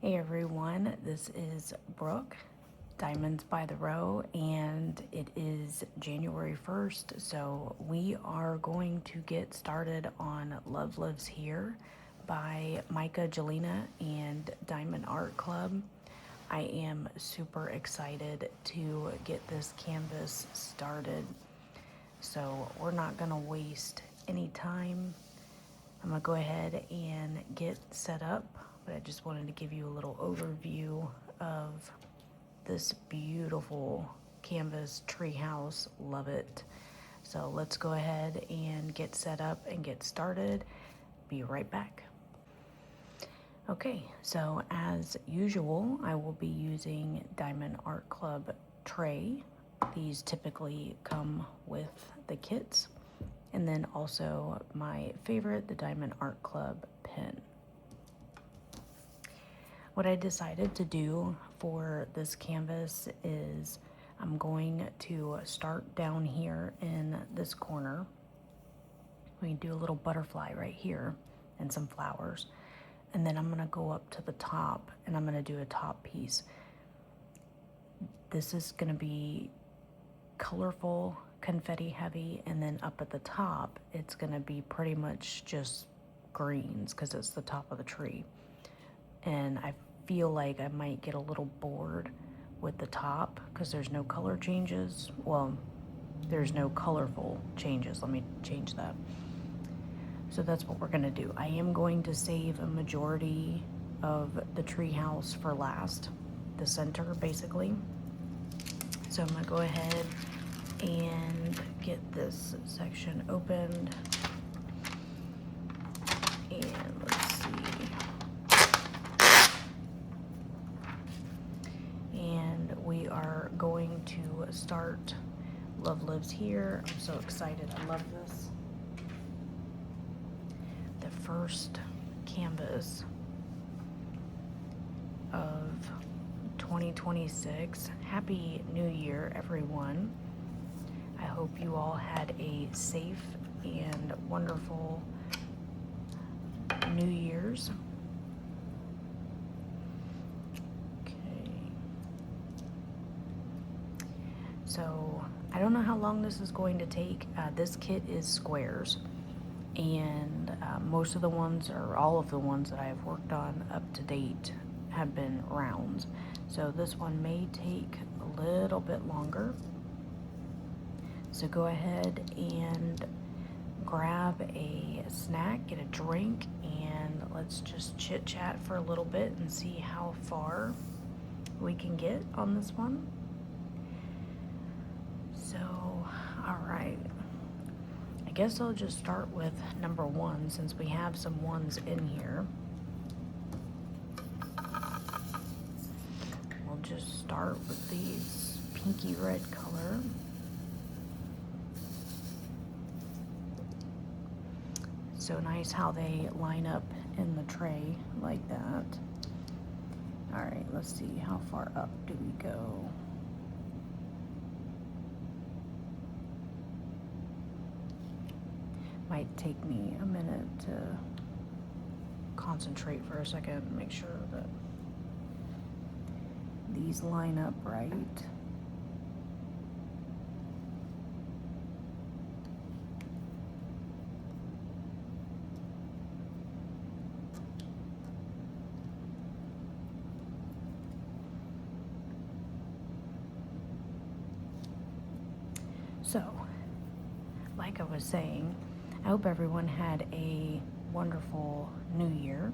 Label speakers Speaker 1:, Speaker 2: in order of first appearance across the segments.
Speaker 1: Hey everyone, this is Brooke, Diamonds by the Row, and it is January 1st, so we are going to get started on Love Lives Here by Myka, Jelina, and Diamond Art Club. I am super excited to get this canvas started, so we're not going to waste any time. I'm gonna go ahead and get set up, but I just wanted to give you a little overview of this beautiful canvas treehouse. Love it. So let's go ahead and get set up and get started. Be right back. Okay, so as usual, I will be using Diamond Art Club tray. These typically come with the kits. And then also my favorite, the Diamond Art Club pen. What I decided to do for this canvas is I'm going to start down here in this corner. We can do a little butterfly right here and some flowers. And then I'm gonna go up to the top and I'm gonna do a top piece. This is gonna be colorful, confetti heavy, and then up at the top it's gonna be pretty much just greens because it's the top of the tree. And I feel like I might get a little bored with the top because there's no color changes. Well, there's no colorful changes. Let me change that. So that's what we're gonna do. I am going to save a majority of the tree house for last, the center basically. So I'm gonna go ahead and get this section opened. And let's see. And we are going to start Love Lives Here. I'm so excited. I love this. The first canvas of 2026. Happy New Year, everyone. I hope you all had a safe and wonderful New Year's. Okay. So I don't know how long this is going to take. This kit is squares, and most of the ones, or all of the ones that I've worked on up to date, have been rounds. So this one may take a little bit longer. So go ahead and grab a snack, get a drink, and let's just chit chat for a little bit and see how far we can get on this one. So, all right. I guess I'll just start with number one since we have some ones in here. We'll just start with these pinky red color. So nice how they line up in the tray like that. All right, let's see, how far up do we go? Might take me a minute to concentrate for a second and make sure that these line up right. So, like I was saying, I hope everyone had a wonderful New Year.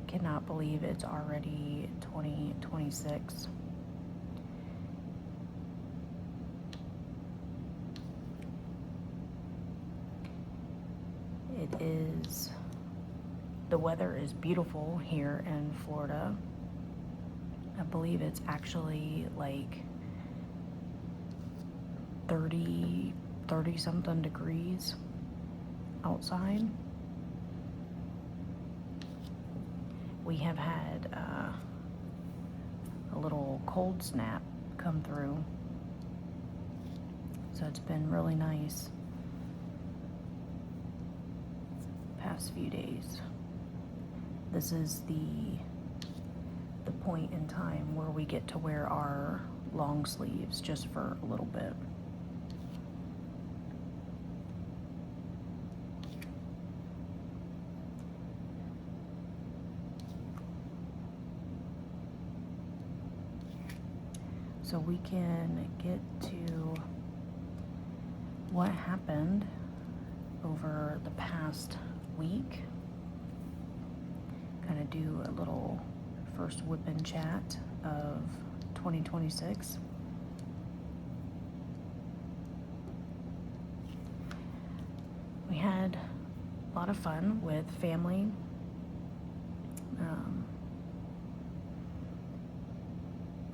Speaker 1: Cannot believe it's already 2026. The weather is beautiful here in Florida. I believe it's actually like 30 something degrees outside. We have had a little cold snap come through, so it's been really nice past few days. This is the point in time where we get to wear our long sleeves just for a little bit. So we can get to what happened over the past week. Kind of do a little first WIP and chat of 2026. We had a lot of fun with family.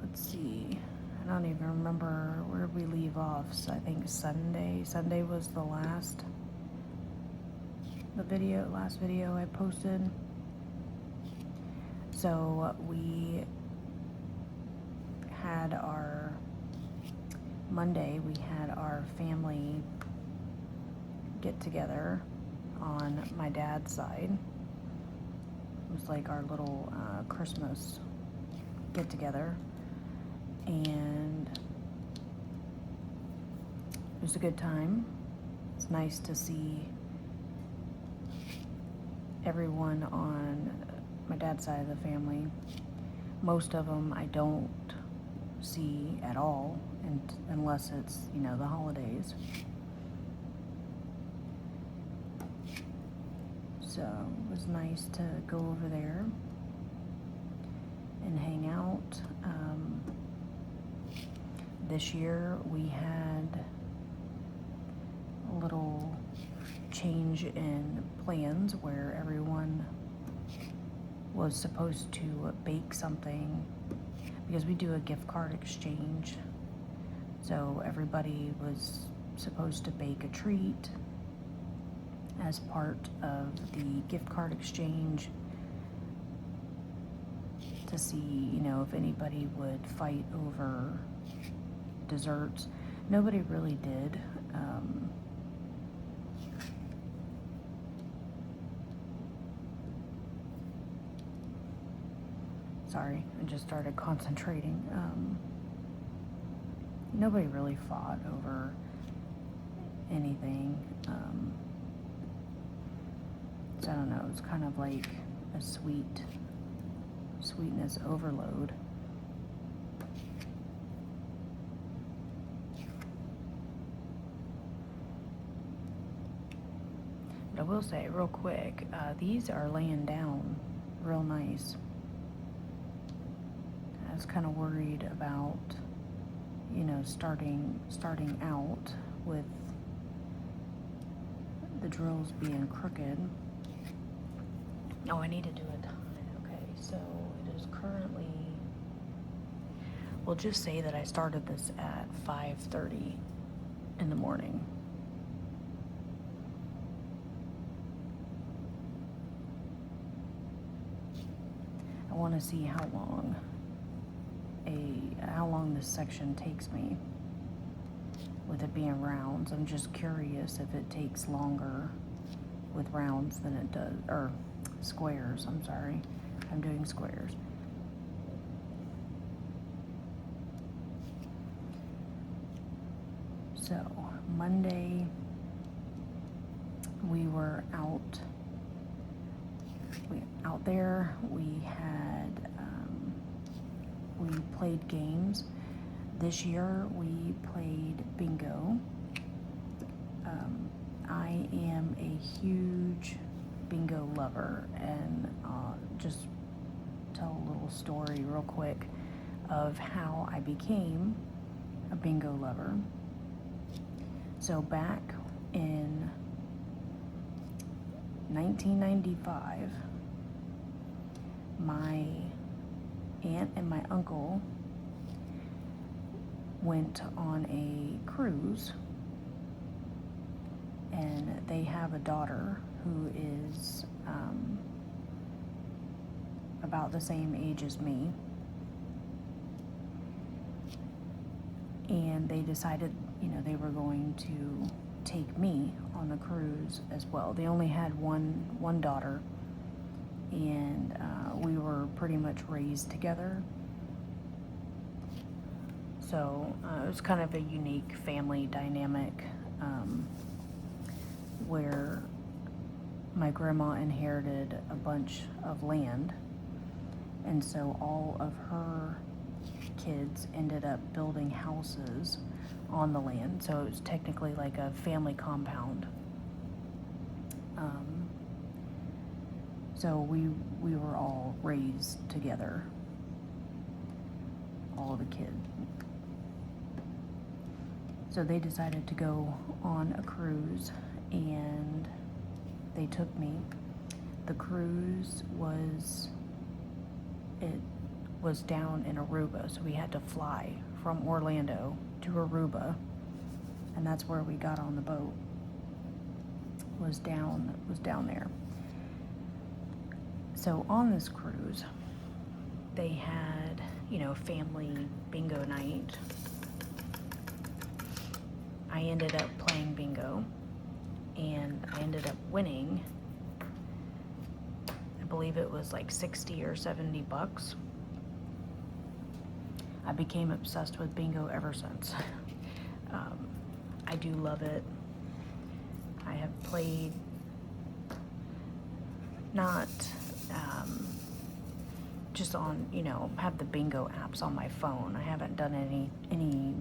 Speaker 1: Let's see. I don't even remember where we leave off. So I think Sunday was the last video I posted. So we had our Monday, we had our family get together on my dad's side. It was like our little Christmas get together. And it was a good time. It's nice to see everyone on my dad's side of the family. Most of them I don't see at all, and unless it's, you know, the holidays. So it was nice to go over there and hang out. This year we had a little change in plans where everyone was supposed to bake something, because we do a gift card exchange. So everybody was supposed to bake a treat as part of the gift card exchange to see, you know, if anybody would fight over desserts. Nobody really did. Sorry, I just started concentrating. Nobody really fought over anything. So I don't know, it's kind of like a sweetness overload. But I will say real quick, these are laying down real nice. I was kind of worried about, you know, starting out with the drills being crooked. Oh, I need to do a time. Okay, so it is currently, we'll just say that I started this at 5:30 in the morning. I want to see how long this section takes me with it being rounds. I'm just curious if it takes longer with rounds than it does, or squares, I'm sorry. I'm doing squares. So Monday we were out there. We played games. This year we played bingo. I am a huge bingo lover, and just tell a little story real quick of how I became a bingo lover. So back in 1995, my aunt and my uncle went on a cruise, and they have a daughter who is about the same age as me, and they decided, you know, they were going to take me on the cruise as well. They only had one daughter, and we were pretty much raised together. So it was kind of a unique family dynamic where my grandma inherited a bunch of land, and so all of her kids ended up building houses on the land. So it was technically like a family compound. So we were all raised together, all of the kids. So they decided to go on a cruise, and they took me. The cruise was down in Aruba, so we had to fly from Orlando to Aruba, and that's where we got on the boat. Was down there. So on this cruise, they had, family bingo night. I ended up playing bingo, and I ended up winning. I believe it was like 60 or 70 bucks. I became obsessed with bingo ever since. I do love it. I have played, not just on, have the bingo apps on my phone. I haven't done any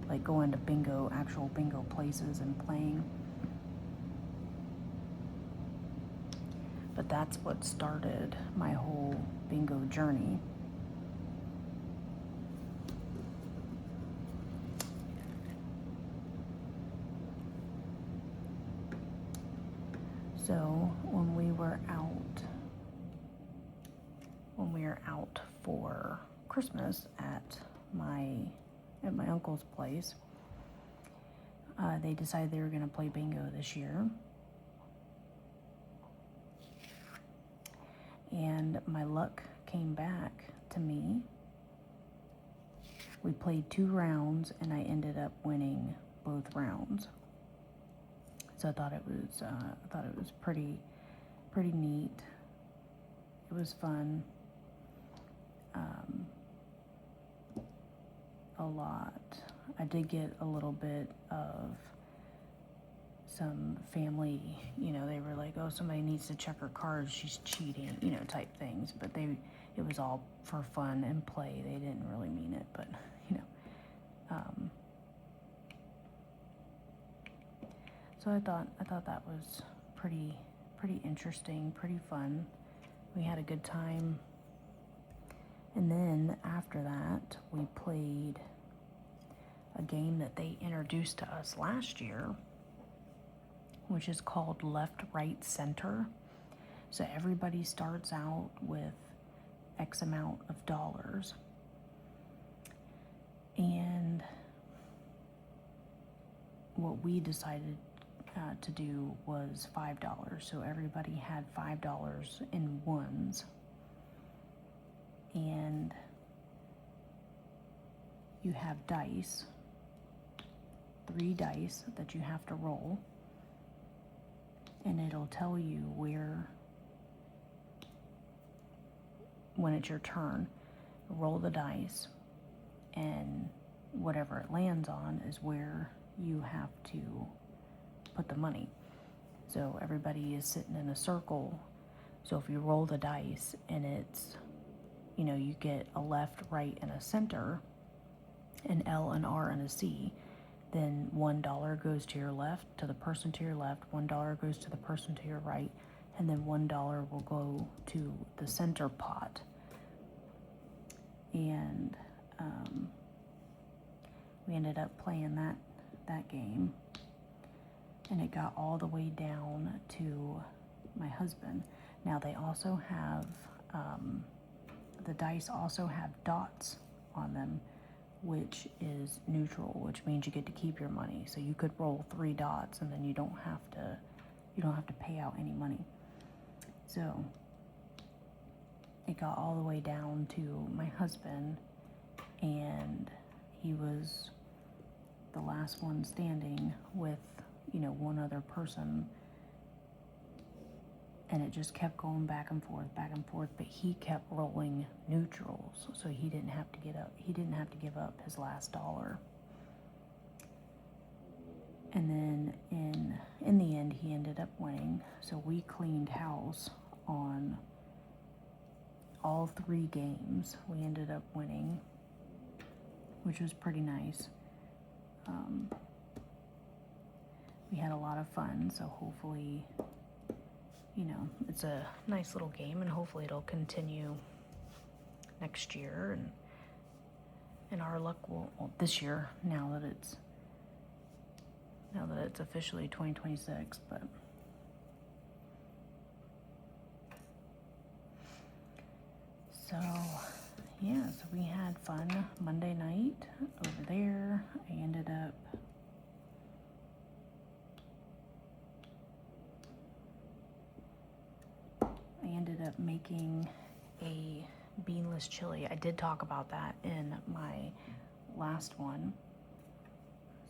Speaker 1: like going to actual bingo places and playing. But that's what started my whole bingo journey. So when we were out for Christmas at my uncle's place, they decided they were going to play bingo this year. And my luck came back to me. We played 2 rounds, and I ended up winning both rounds. So I thought it was pretty neat. It was fun. A lot. I did get a little bit of some family, they were like, oh, somebody needs to check her cards, she's cheating, type things. But it was all for fun and play. They didn't really mean it, but, so I thought that was pretty interesting, pretty fun. We had a good time. And then after that, we played a game that they introduced to us last year, which is called Left, Right, Center. So everybody starts out with X amount of dollars. And what we decided to do was $5. So everybody had $5 in ones. And you have dice, 3 dice that you have to roll. And it'll tell you when it's your turn, roll the dice, and whatever it lands on is where you have to put the money. So everybody is sitting in a circle. So if you roll the dice and it's, you get a left, right, and a center, an L, an R, and a C, then $1 goes to your left, to the person to your left, $1 goes to the person to your right, and then $1 will go to the center pot. And we ended up playing that game, and it got all the way down to my husband. Now they also have, the dice also have dots on them, which is neutral, which means you get to keep your money. So you could roll 3 dots, and then you don't have to pay out any money. So it got all the way down to my husband, and he was the last one standing with one other person, and it just kept going back and forth, but he kept rolling neutrals, so he didn't have to give up his last dollar. And then in the end, he ended up winning. So we cleaned house on all 3 games. We ended up winning, which was pretty nice. We had a lot of fun, so hopefully, it's a nice little game, and hopefully it'll continue next year, and our luck will, this year, now that it's officially 2026, but so yeah, so we had fun Monday night over there. I ended up making a beanless chili. I did talk about that in my last one,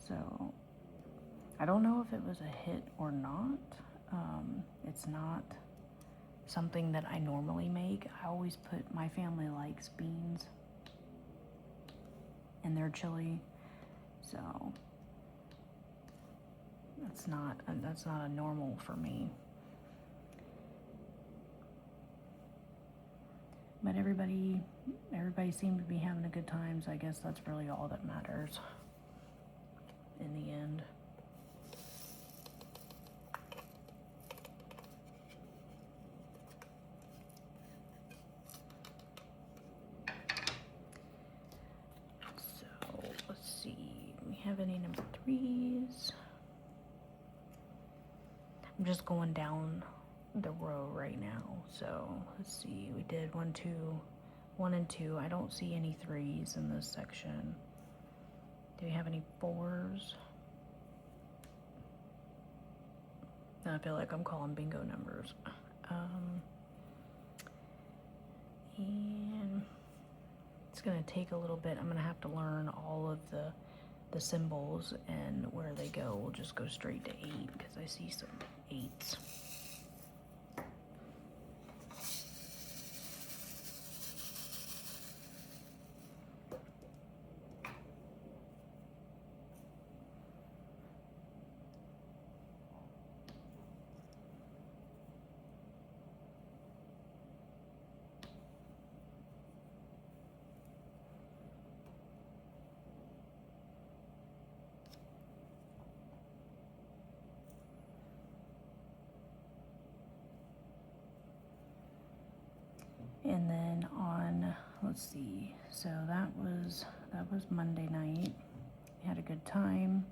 Speaker 1: so I don't know if it was a hit or not. It's not something that I normally make. I always put, my family likes beans in their chili, so that's not a normal for me. But everybody seemed to be having a good time, so I guess that's really all that matters in the end. So let's see, we have any number 3s? I'm just going down the row right now. So let's see, we did 1 and 2. I don't see any 3s in this section. Do we have any 4s? I feel like I'm calling bingo numbers. And it's gonna take a little bit. I'm gonna have to learn all of the symbols and where they go. We'll just go straight to 8 because I see some 8s. And then on, let's see, so that was Monday night. We had a good time,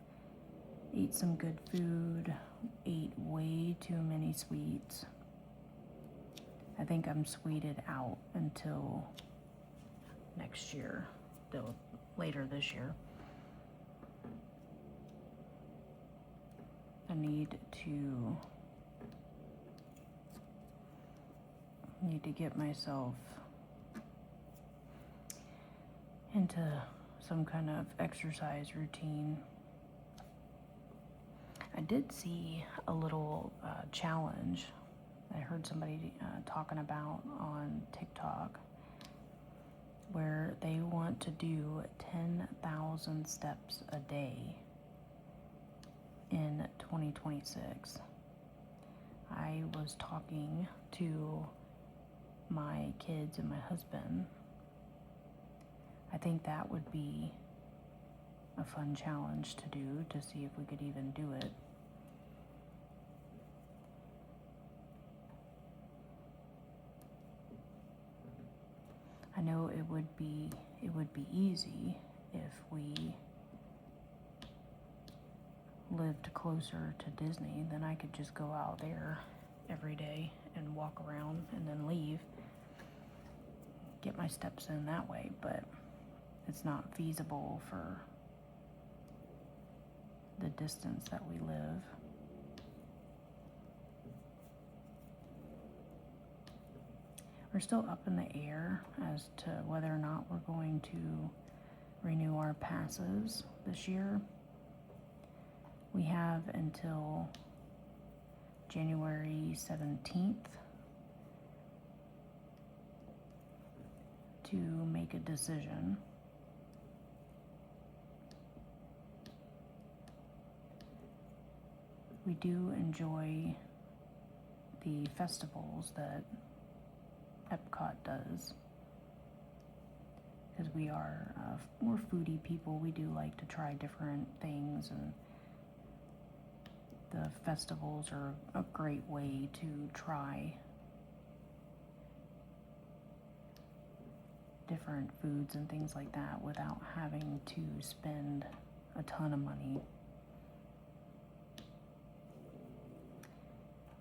Speaker 1: ate some good food, ate way too many sweets. I think I'm sweeted out until next year, though later this year. I need to get myself into some kind of exercise routine. I did see a little challenge I heard somebody talking about on TikTok, where they want to do 10,000 steps a day in 2026. I was talking to my kids and my husband. I think that would be a fun challenge to do, to see if we could even do it. I know it would be easy if we lived closer to Disney. Then I could just go out there every day and walk around and then leave, get my steps in that way, but it's not feasible for the distance that we live. We're still up in the air as to whether or not we're going to renew our passes this year. We have until January 17th to make a decision. We do enjoy the festivals that Epcot does, because we are more foodie people. We do like to try different things, and the festivals are a great way to try different foods and things like that without having to spend a ton of money.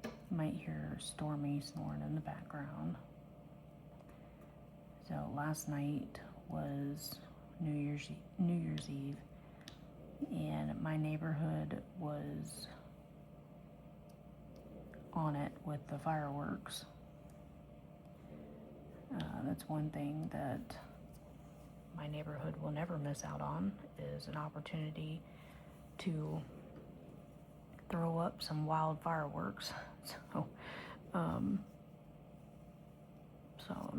Speaker 1: You might hear Stormy snoring in the background. So last night was New Year's Eve, and my neighborhood was on it with the fireworks. That's one thing that my neighborhood will never miss out on, is an opportunity to throw up some wild fireworks. So I'm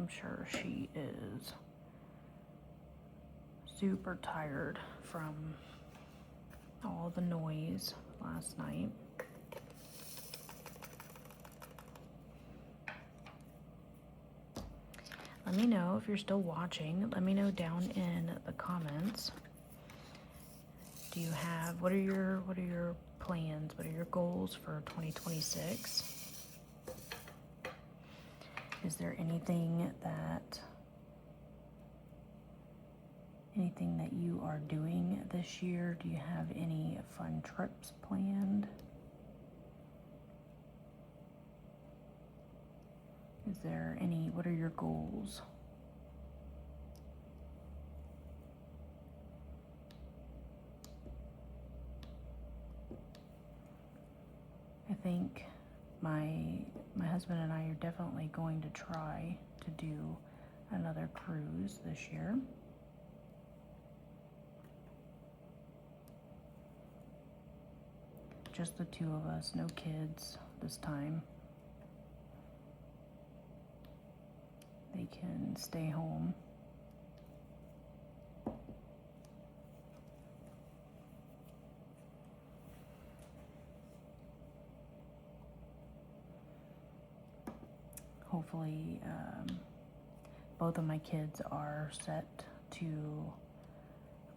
Speaker 1: sure she is super tired from all the noise last night. Let me know if you're still watching. Let me know down in the comments. Do you have, what are your plans? What are your goals for 2026? Is there anything that you are doing this year? Do you have any fun trips planned? Is there any, what are your goals? I think my husband and I are definitely going to try to do another cruise this year. Just the two of us, no kids this time. They can stay home. Hopefully, both of my kids are set to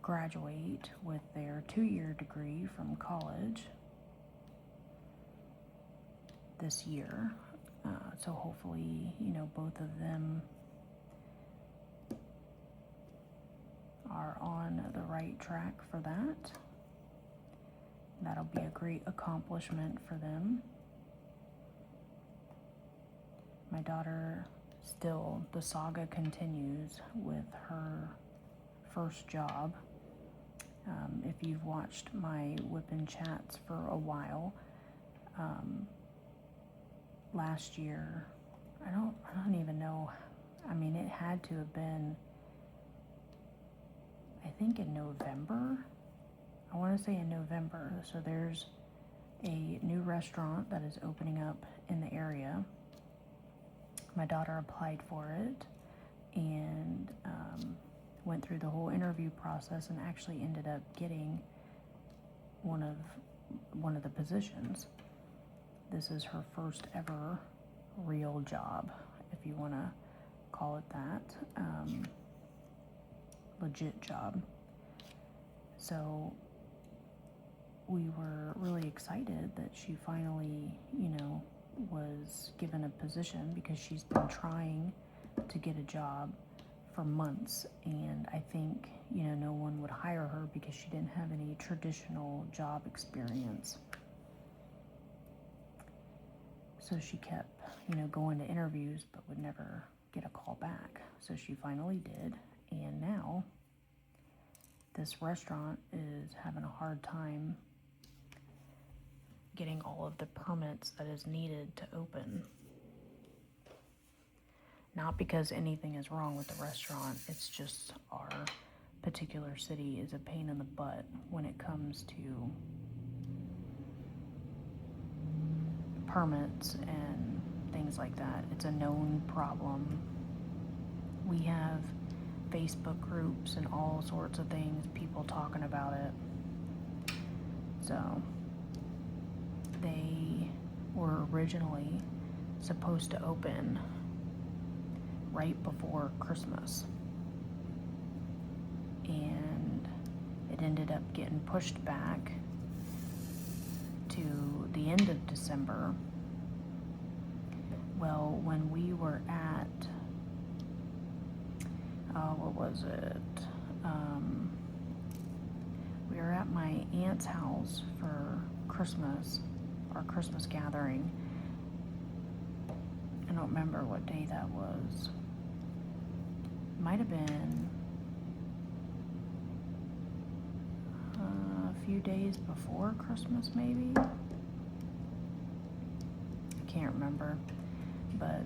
Speaker 1: graduate with their 2-year degree from college this year. So hopefully, both of them are on the right track for that. That'll be a great accomplishment for them. My daughter, still, the saga continues with her first job. If you've watched my WIP and chats for a while, last year, I don't even know. I mean, it had to have been, I think in November. I want to say in November. So there's a new restaurant that is opening up in the area. My daughter applied for it and went through the whole interview process and actually ended up getting one of the positions. This is her first ever real job, if you want to call it that, legit job. So we were really excited that she finally, was given a position, because she's been trying to get a job for months, and I think, no one would hire her because she didn't have any traditional job experience. So she kept, going to interviews but would never get a call back. So she finally did, and now this restaurant is having a hard time getting all of the permits that is needed to open. Not because anything is wrong with the restaurant, it's just our particular city is a pain in the butt when it comes to permits and things like that. It's a known problem. We have Facebook groups and all sorts of things, people talking about it. So they were originally supposed to open right before Christmas, and it ended up getting pushed back to the end of December. Well, when we were at what was it? We were at my aunt's house for Christmas, our Christmas gathering. I don't remember what day that was. Might have been a few days before Christmas, maybe. I can't remember, but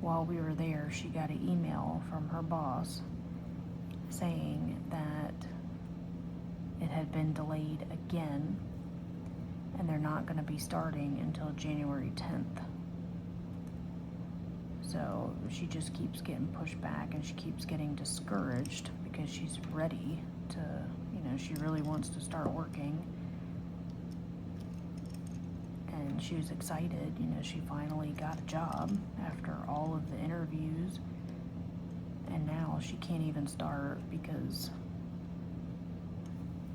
Speaker 1: while we were there, she got an email from her boss saying that it had been delayed again, and they're not going to be starting until January 10th. So she just keeps getting pushed back, and she keeps getting discouraged because she's ready to, she really wants to start working. And she was excited, she finally got a job after all of the interviews, and now she can't even start because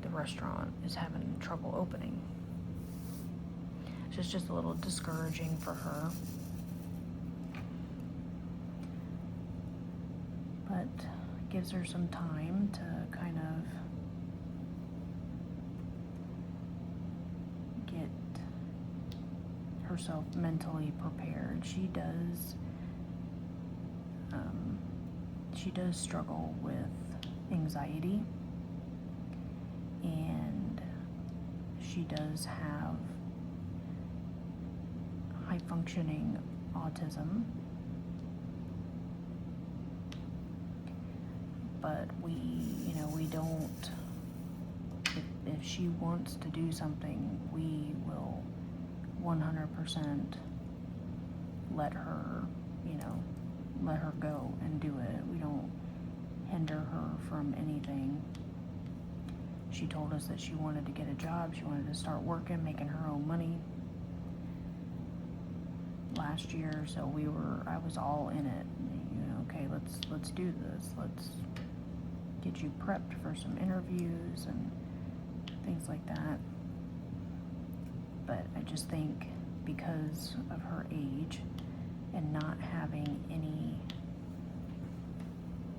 Speaker 1: the restaurant is having trouble opening. So it's just a little discouraging for her. But it gives her some time to kind of get herself mentally prepared. She does struggle with anxiety, and she does have high functioning autism, but we don't, if she wants to do something, we will 100% let her go and do it. We don't hinder her from anything. She told us that she wanted to get a job. She wanted to start working, making her own money last year. So I was all in it. Okay, let's do this. Let's get you prepped for some interviews and things like that. But I just think because of her age and not having any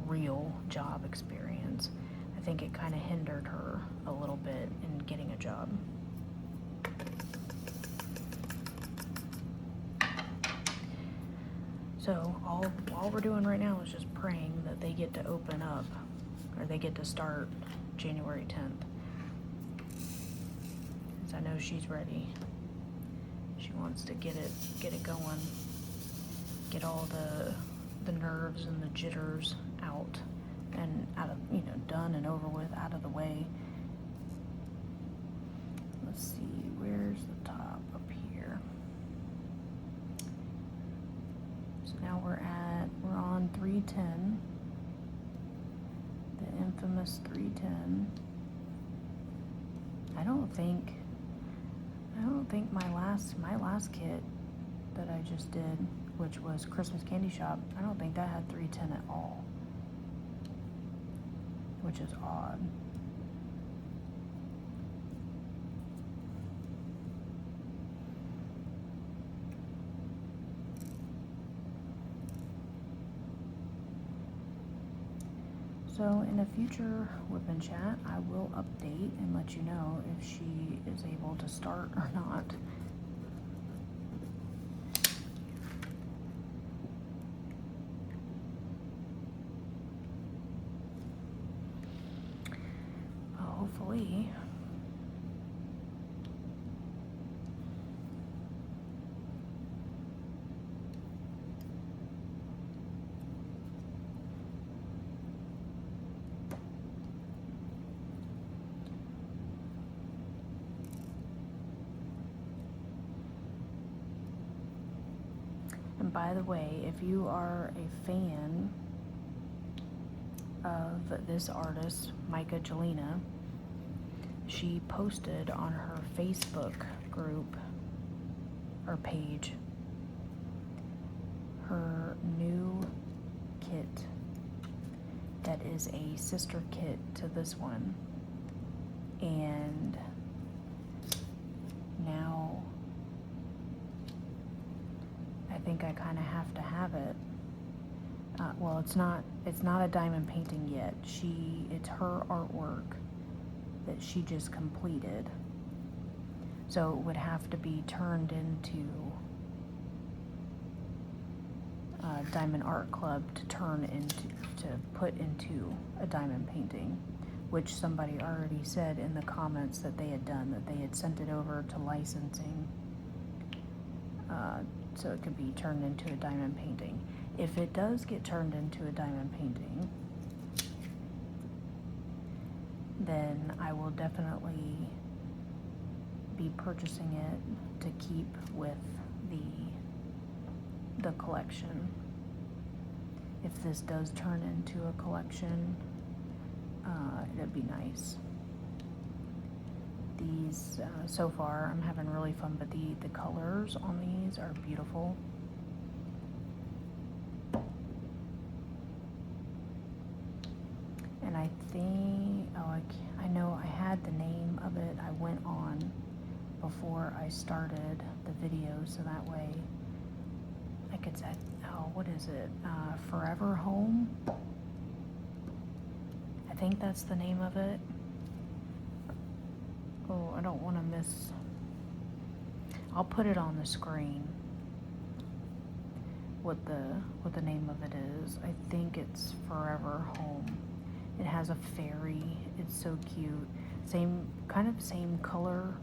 Speaker 1: real job experience, I think it kind of hindered her a little bit in getting a job. So all we're doing right now is just praying that they get to open up, or they get to start January 10th. Because I know she's ready. She wants to get it going, get all the nerves and the jitters out and out of, done and over with, out of the way. Let's see, where's the top up here? So now we're on 310, the infamous 310. I don't think my last kit that I just did, which was Christmas Candy Shop, I don't think that had 310 at all, which is odd. So in a future WIP and chat, I will update and let you know if she is able to start or not. Well, hopefully. And by the way, if you are a fan of this artist, Myka Jelina, she posted on her Facebook group or page her new kit that is a sister kit to this one, and now I think I kind of have to have it. Well, it's not a diamond painting yet. It's her artwork that she just completed, so it would have to be turned into Diamond Art Club to put into a diamond painting, which somebody already said in the comments that they had done, that they had sent it over to licensing, so it could be turned into a diamond painting. If it does get turned into a diamond painting, then I will definitely be purchasing it to keep with the collection. If this does turn into a collection, it'd be nice. These, so far, I'm having really fun, but the colors on these are beautiful. And I think, I know I had the name of it. I went on before I started the video, so that way I could say, what is it? Forever Home? I think that's the name of it. Oh, I don't want to miss. I'll put it on the screen what the name of it is. I think it's Forever Home. It has a fairy. It's so cute. Kind of same color.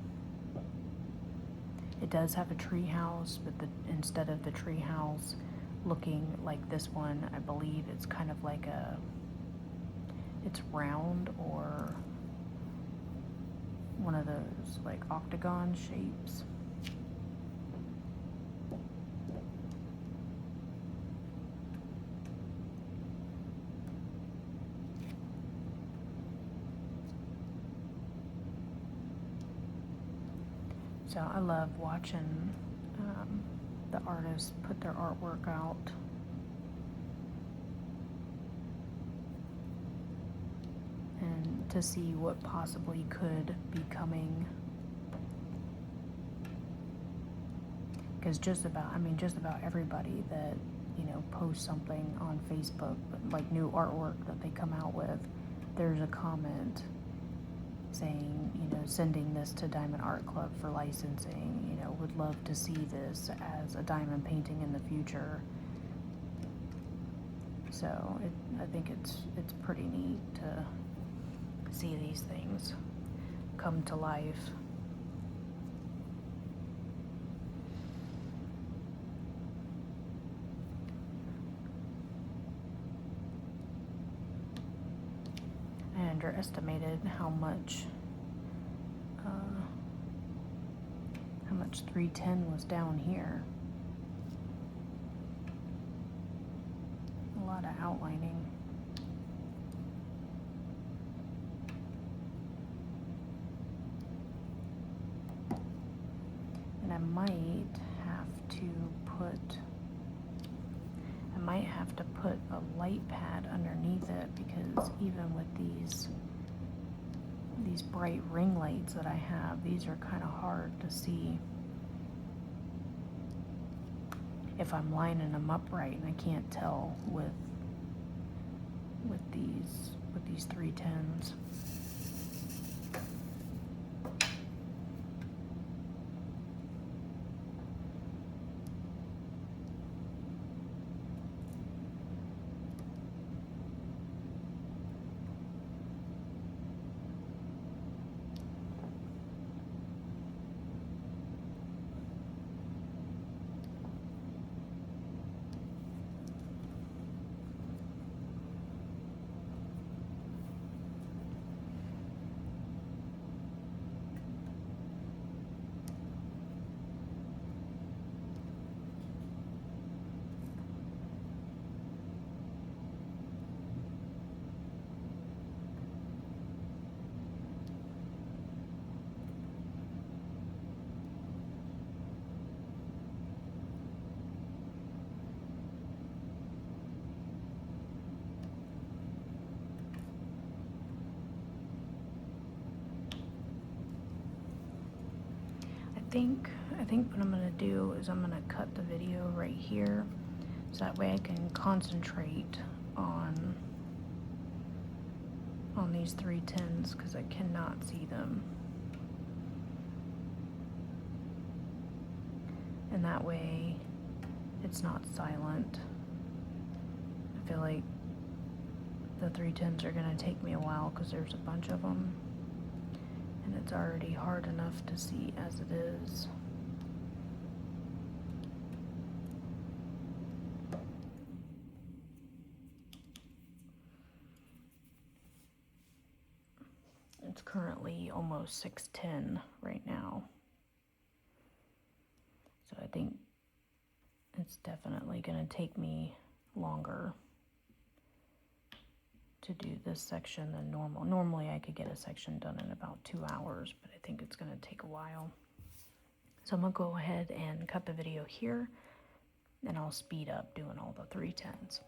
Speaker 1: It does have a tree house, but instead of the tree house looking like this one, I believe it's kind of like it's round or one of those like octagon shapes. So I love watching the artists put their artwork out. And to see what possibly could be coming. Because just about everybody that, posts something on Facebook, like new artwork that they come out with, there's a comment saying, sending this to Diamond Art Club for licensing, would love to see this as a diamond painting in the future. So I think it's pretty neat to see these things come to life. I underestimated how much 310 was down here. A lot of outlining. And I might have to put a light pad underneath it, because even with these bright ring lights that I have, these are kind of hard to see if I'm lining them up right, and I can't tell with these 310s. I think what I'm gonna do is I'm gonna cut the video right here, so that way I can concentrate on these 310s because I cannot see them. And that way it's not silent. I feel like the 310s are gonna take me a while because there's a bunch of them, and it's already hard enough to see as it is. It's currently almost 6:10 right now. So I think it's definitely going to take me longer to do this section than normal. Normally I could get a section done in about 2 hours, but I think it's going to take a while. So I'm going to go ahead and cut the video here, and I'll speed up doing all the 310s.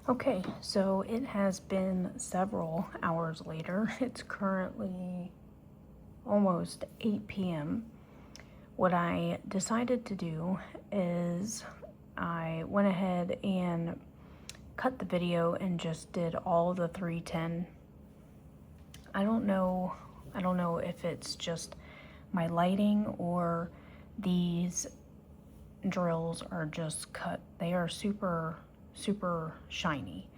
Speaker 1: Okay, so it has been several hours later. It's currently almost 8 p.m. What I decided to do is I went ahead and cut the video and just did all the 310. I don't know if it's just my lighting or these drills are just cut. They are super shiny,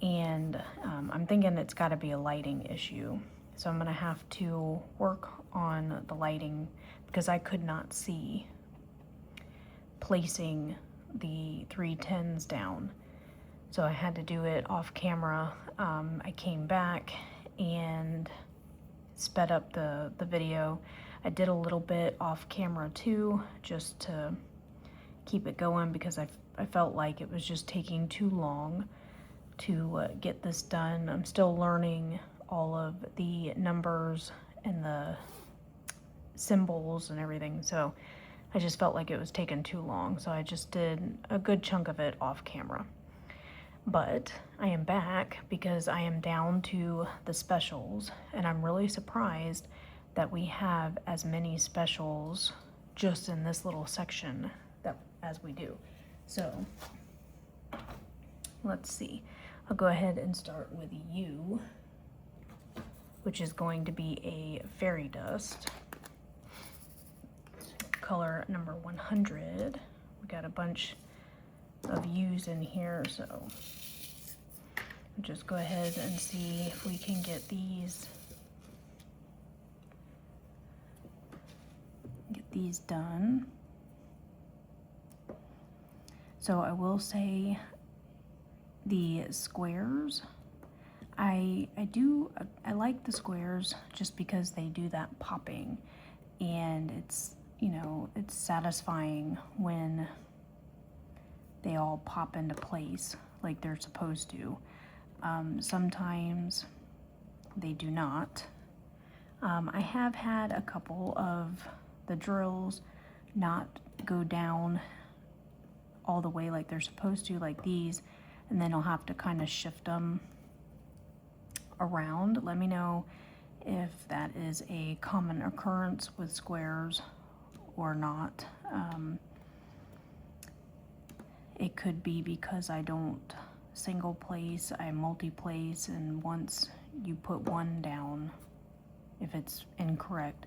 Speaker 1: and I'm thinking it's got to be a lighting issue. So I'm gonna have to work on the lighting because I could not see placing the 310s down. So I had to do it off camera. I came back and sped up the video. I did a little bit off camera too, just to keep it going because I felt like it was just taking too long to get this done. I'm still learning all of the numbers and the symbols and everything, so I just felt like it was taking too long, so I just did a good chunk of it off camera. But I am back because I am down to the specials, and I'm really surprised that we have as many specials just in this little section as we do. So let's see. I'll go ahead and start with you, which is going to be a fairy dust. Color number 100. We got a bunch of U's in here, so we'll just go ahead and see if we can get these done. So I will say the squares, I like the squares just because they do that popping, and it's, you know, it's satisfying when they all pop into place like they're supposed to. Sometimes they do not. I have had a couple of the drills not go down all the way like they're supposed to, like these, and then I'll have to kind of shift them around. Let me know if that is a common occurrence with squares or not. It could be because I don't single place, I multi-place, and once you put one down, if it's incorrect,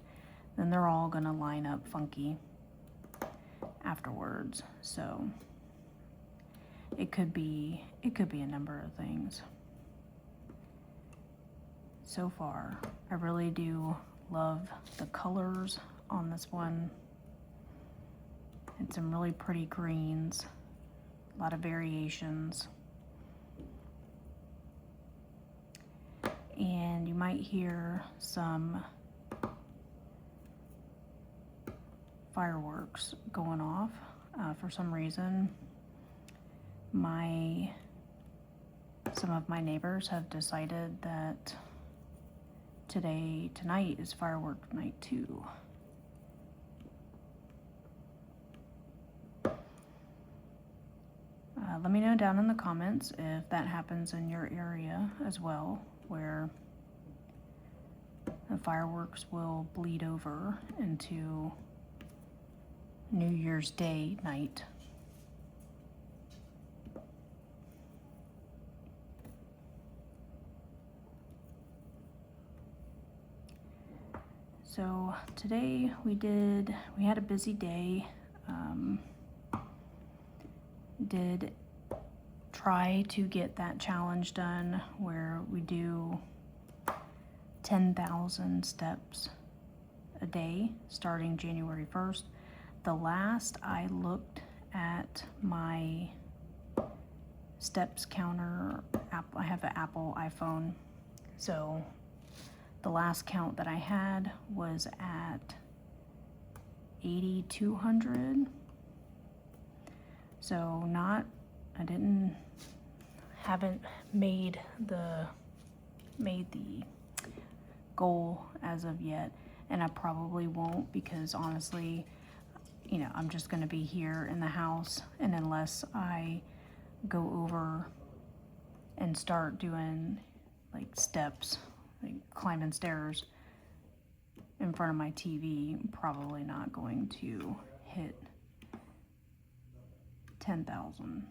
Speaker 1: then they're all gonna line up funky afterwards. So it could be a number of things. So far, I really do love the colors on this one. It's some really pretty greens, a lot of variations. And you might hear some fireworks going off for some reason. Some of my neighbors have decided that tonight is firework night too. Let me know down in the comments if that happens in your area as well, where the fireworks will bleed over into New Year's Day night. So today we had a busy day. Did try to get that challenge done where we do 10,000 steps a day starting January 1st. The last I looked at my steps counter app, I have an Apple iPhone, so the last count that I had was at 8,200. So haven't made the goal as of yet, and I probably won't, because honestly, you know, I'm just gonna be here in the house, and unless I go over and start doing like steps, like climbing stairs in front of my TV, probably not going to hit 10,000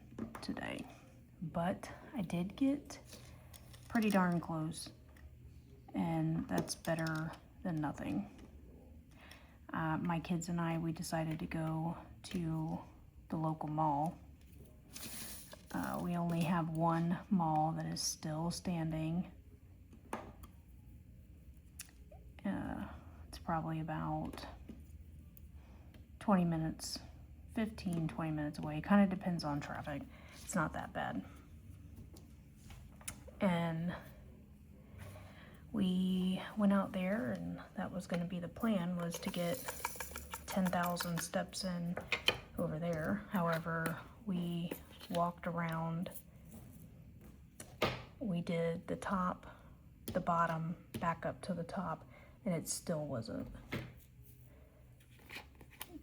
Speaker 1: today. But I did get pretty darn close, and that's better than nothing. My kids and I, we decided to go to the local mall. We only have one mall that is still standing. It's probably about 20 minutes, 15, 20 minutes away. Kind of depends on traffic. It's not that bad. And we went out there, and that was going to be the plan, was to get 10,000 steps in over there. However, we walked around. We did the top, the bottom, back up to the top, and it still wasn't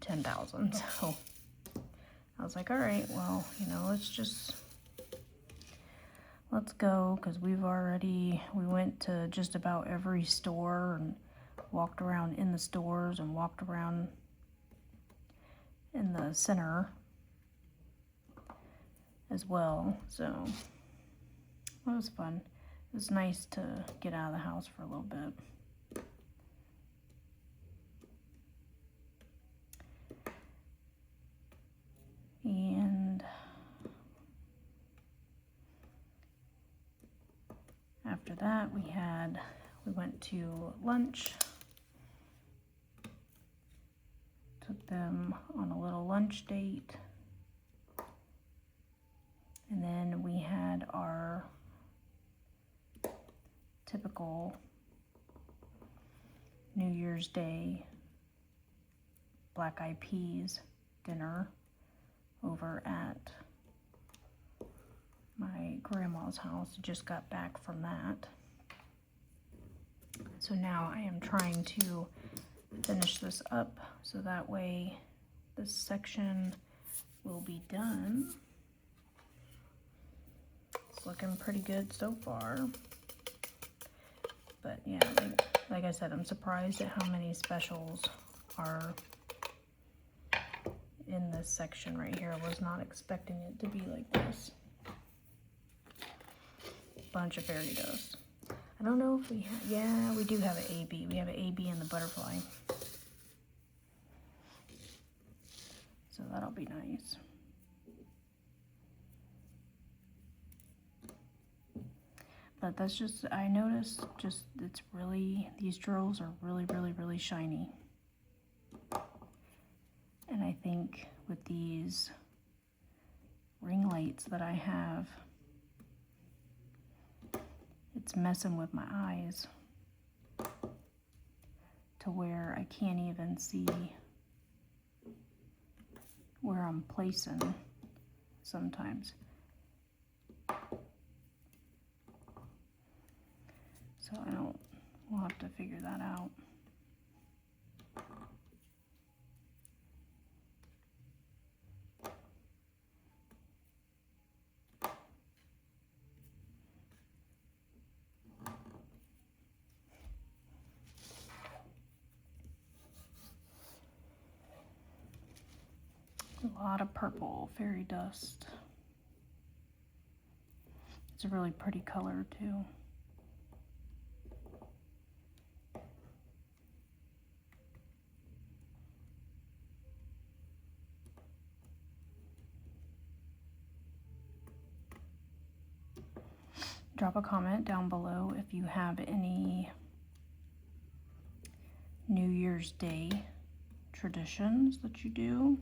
Speaker 1: 10,000. So I was like, all right, well, you know, let's go, because we went to just about every store and walked around in the stores and walked around in the center as well. So it was fun. It was nice to get out of the house for a little bit. And after that, we went to lunch. Took them on a little lunch date. And then we had our typical New Year's Day black eyed peas dinner over at my grandma's house. Just got back from that. So now I am trying to finish this up so that way this section will be done. It's looking pretty good so far. But yeah, like I said, I'm surprised at how many specials are in this section right here. I was not expecting it to be like this. Bunch of fairy dust. I don't know if we have, yeah, we do have an AB. We have an AB in the butterfly. So that'll be nice. But that's just, I noticed just, it's really, these drills are really, really, really shiny. And I think with these ring lights that I have, it's messing with my eyes to where I can't even see where I'm placing sometimes. So we'll have to figure that out. A lot of purple fairy dust. It's a really pretty color too. Drop a comment down below if you have any New Year's Day traditions that you do.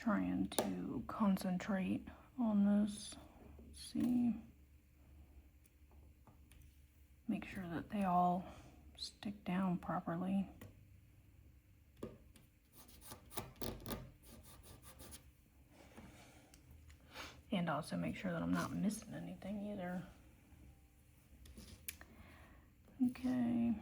Speaker 1: trying to concentrate on this. Let's see. Make sure that they all stick down properly. And also make sure that I'm not missing anything either. Okay.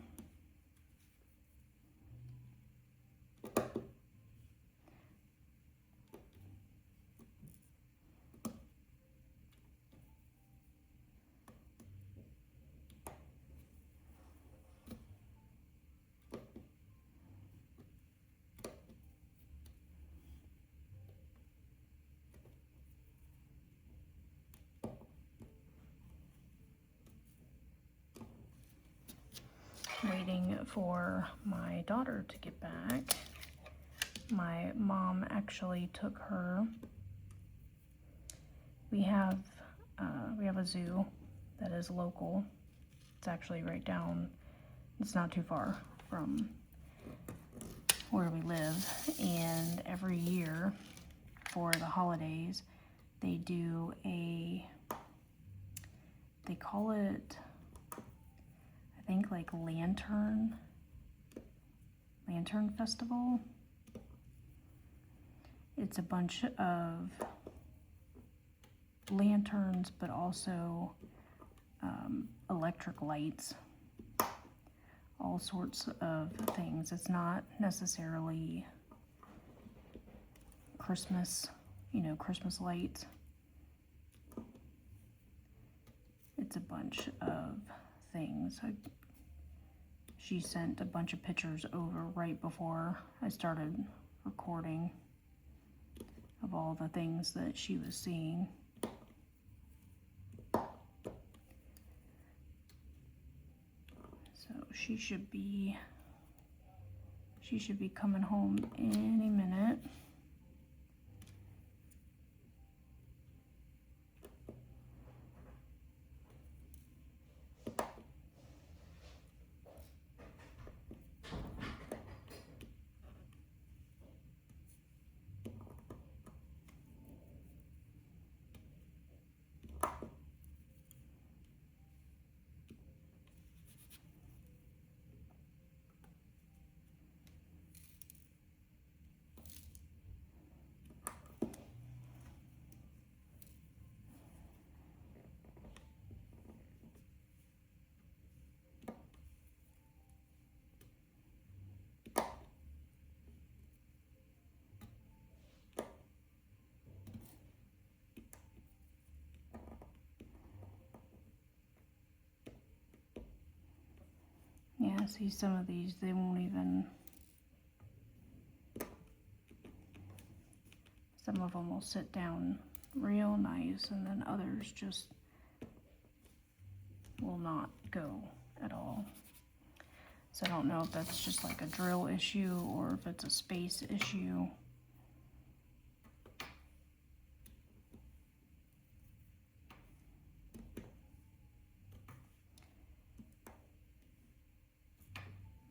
Speaker 1: Waiting for my daughter to get back. My mom actually took her. We have a zoo that is local. It's actually right down. It's not too far from where we live, and every year for the holidays they do they call it, I think, like Lantern Festival. It's a bunch of lanterns, but also electric lights, all sorts of things. It's not necessarily Christmas, Christmas lights. It's a bunch of things. She sent a bunch of pictures over right before I started recording of all the things that she was seeing. So she should be coming home any minute. Yeah, see, some of these, they won't even, some of them will sit down real nice, and then others just will not go at all. So I don't know if that's just like a drill issue or if it's a space issue.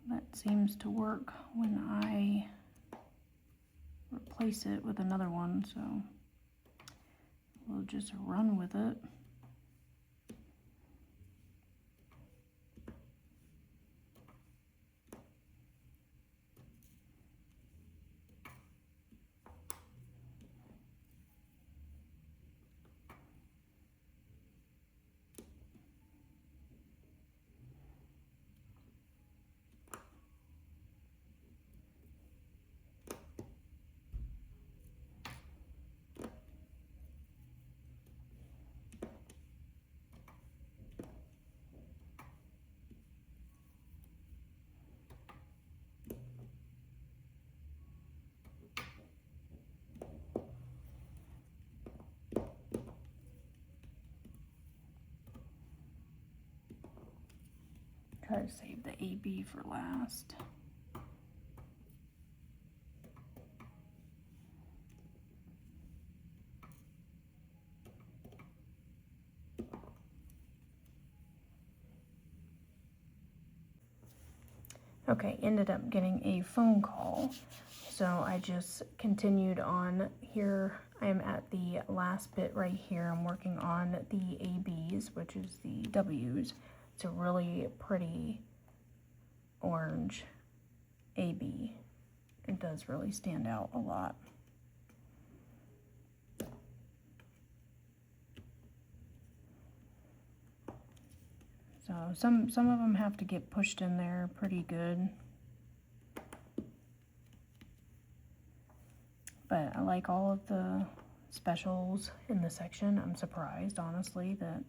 Speaker 1: That seems to work when I replace it with another one, so we'll just run with it. Try to save the AB for last. Okay, ended up getting a phone call, so I just continued on here. I'm at the last bit right here. I'm working on the ABs, which is the W's. It's a really pretty orange AB. It does really stand out a lot. So some of them have to get pushed in there pretty good. But I like all of the specials in the section. I'm surprised, honestly, that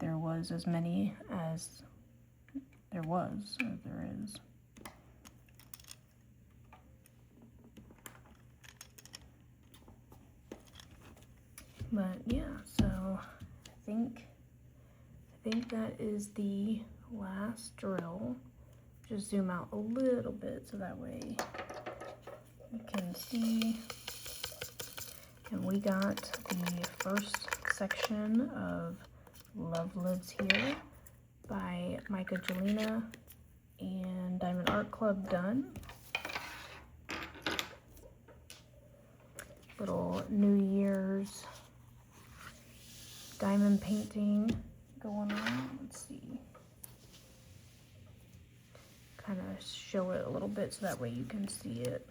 Speaker 1: there was as many as there is. But yeah, so I think that is the last drill. Just zoom out a little bit so that way you can see. And we got the first section of Love Lives Here by Myka, Jelina, and Diamond Art Club done. Little New Year's diamond painting going on. Let's see. Kind of show it a little bit so that way you can see it.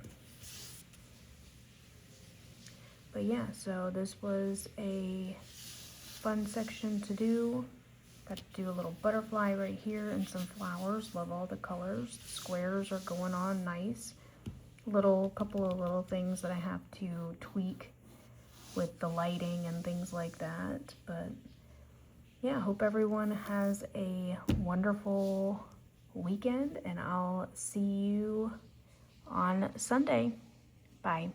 Speaker 1: But yeah, so this was a fun section to do. Got to do a little butterfly right here and some flowers. Love all the colors. The squares are going on nice. Couple of little things that I have to tweak with the lighting and things like that. But yeah, hope everyone has a wonderful weekend, and I'll see you on Sunday. Bye.